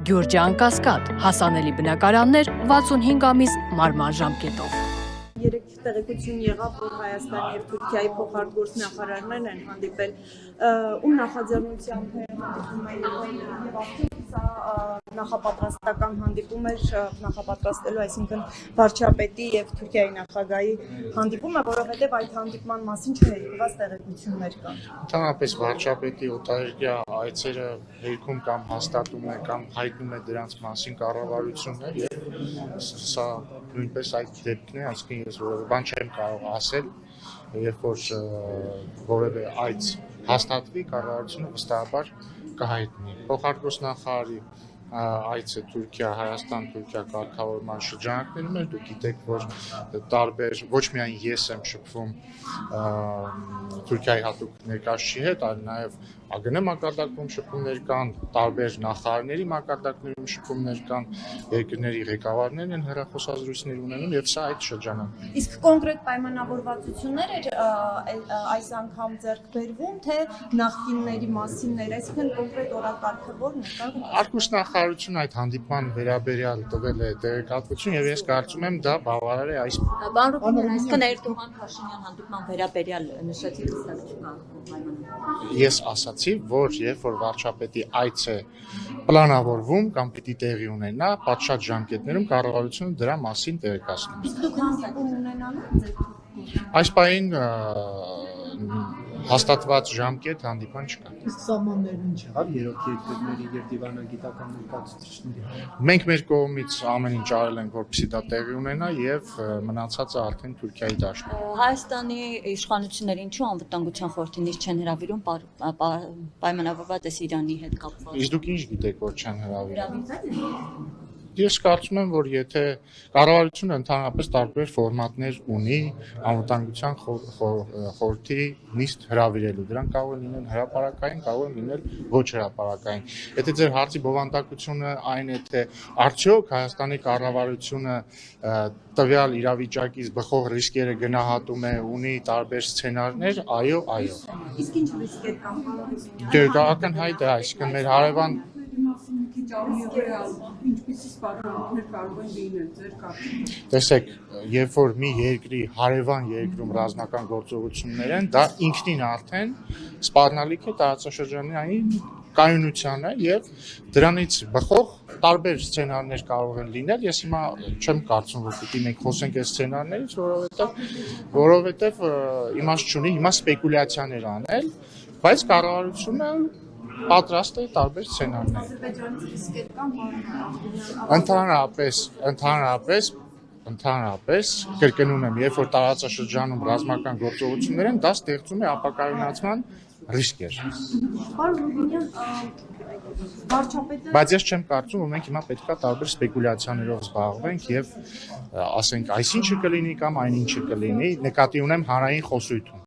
Գյուրջան Կասկադ, հասանելի բնակարաններ 65 ամիս մարման ժամկետով։ Երեք տեղեկություն եղավ, որ Հայաստանի և Թուրքիայի փոխարտգործ նախարարներն են հանդիպել, ում նախաձեռնությամբ հանդիպում են եւ արդյոք սա նախապատրաստական հանդիպում էր նախապատրաստելու, այսինքն վարչապետի եւ Թուրքիայի նախագահի հանդիպումը, որովհետեւ այդ հանդիպման մասին չհերկված տեղեկություններ կան։ Ընդհանրապես վարչապետի օտարերկրյա այցերը հերքում կամ հաստատում է կամ հայտնում է դրանց մասին կառավարությունն է եւ սա նույնպես այդ դեպքն է, այսինքն ես որևէ բան չեմ կարող ասել, երբ որ որևէ այց հաստատվի, կառավարությունը վստահաբար կհայտնի։ Փոխարտգործ նախարարի այցը Թուրքիա, Հայաստան, Թուրքիա կարգավորման շրջանակներում էր, դուք գիտեք, որ տարբեր, ոչ միայն ես եմ շփվում Թուրքիայի հատուկ ներկայացուցիչի հետ, այլ նաև ԱԳՆ մակարդակում շփումներ կան, տարբեր նախարարների մակարդակներում շփումներ կան, երկրների ղեկավարներն են հեռախոսազրույցներ ունենում եւ սա այդ շրջանակն է։ Իսկ կոնկրետ պայմանավորվածություններ էր այս անգամ ձեռք բերվում, թե նախկինների մասին, այսինքն կոնկրետ օրակարգը որն է։ Արտգործնախարարությունը այդ հանդիպման վերաբերյալ տվել է տեղեկատվություն եւ ես կարծում եմ դա բավարար է այս։ Պարոն Ռուբինյան, այսինքն Էրդողան Փաշինյան հանդիպման վերաբերյալ նշեցիք հստակ պայմաններ։ Ես ասացի, որ երբ որ վարչապետի այց է պլանավորվում կամ պիտի տեղի ունենա, պատշաճ ժամկետներում կառավարությունը դրա մասին տեղեկացնում է։ Իսկ դուք հանդիպում ունենալու եք։ Այս պահին հաստատված ժամկետ հանդիպան չկա։ Իսկ սահմաններն ինչ եղավ երրորդ երկրների եւ դիվանագիտական ներկայացուցիչների։ Մենք մեր կողմից ամեն ինչ արել ենք, որպեսզի դա տեղի ունենա եւ մնացածը արդեն Թուրքիայի դաշտում։ Հայաստանի իշխանությունները ինչու անվտանգության խորհրդի նիստ չեն հրավիրում պայմանավորված է Իրանի հետ կապված։ Իսկ դուք ինչ գիտեք, որ չեն հրավիրում։ Ես կարծում եմ, որ եթե կառավարությունը ընդհանրապես տարբեր ֆորմատներ ունի անվտանգության խորհրդի նիստ հրավիրելու, դրանք կարող են լինել հրապարակային, կարող են լինել ոչ հրապարակային։ Եթե ձեր հարցի բովանդակությունը այն է, թե արդյոք Հայաստանի կառավարությունը տվյալ իրավիճակից բխող ռիսկերը գնահատում է, ունի տարբեր սցենարներ, այո։ Իսկ ինչ ռիսկեր կան, պարոն Ռուբինյան։ Դե ակնհայտ է, այսինքն մեր հարևան Ինչպիսի սպառնալիքներ կարող են լինել ձեր կարծիքով։ Տեսեք, երբ որ մի երկրի հարևան երկրում ռազմական գործողություններ են, դա ինքնին արդեն սպառնալիք է տարածաշրջանային կայունությանը եւ դրանից բխող տարբեր սցենարներ կարող են լինել։ Ես հիմա չեմ կարծում, որ պիտի մենք խոսենք այս սցենարներից, որովհետեւ իմաստ չունի հիմա սպեկուլյացիաներ անել, բայց կառավարությունը պատրաստ է տարբեր սցենարներ։ Ադրբեջանից ռիսկեր կան, Ընդհանրապես կրկնում եմ, երբ որ տարածաշրջանում ռազմական գործողություններ են, դա ստեղծում է ապակայունացման ռիսկեր։ Պարոն Ռուբինյան, վարչապետը Բայց ես չեմ կարծում, որ մենք հիմա պետքա տարբեր սպեկուլյացիաներով զբաղվենք եւ ասենք այսինչը կլինի կամ այնինչը կլինի, նկատի ունեմ հանրային խոսույթում։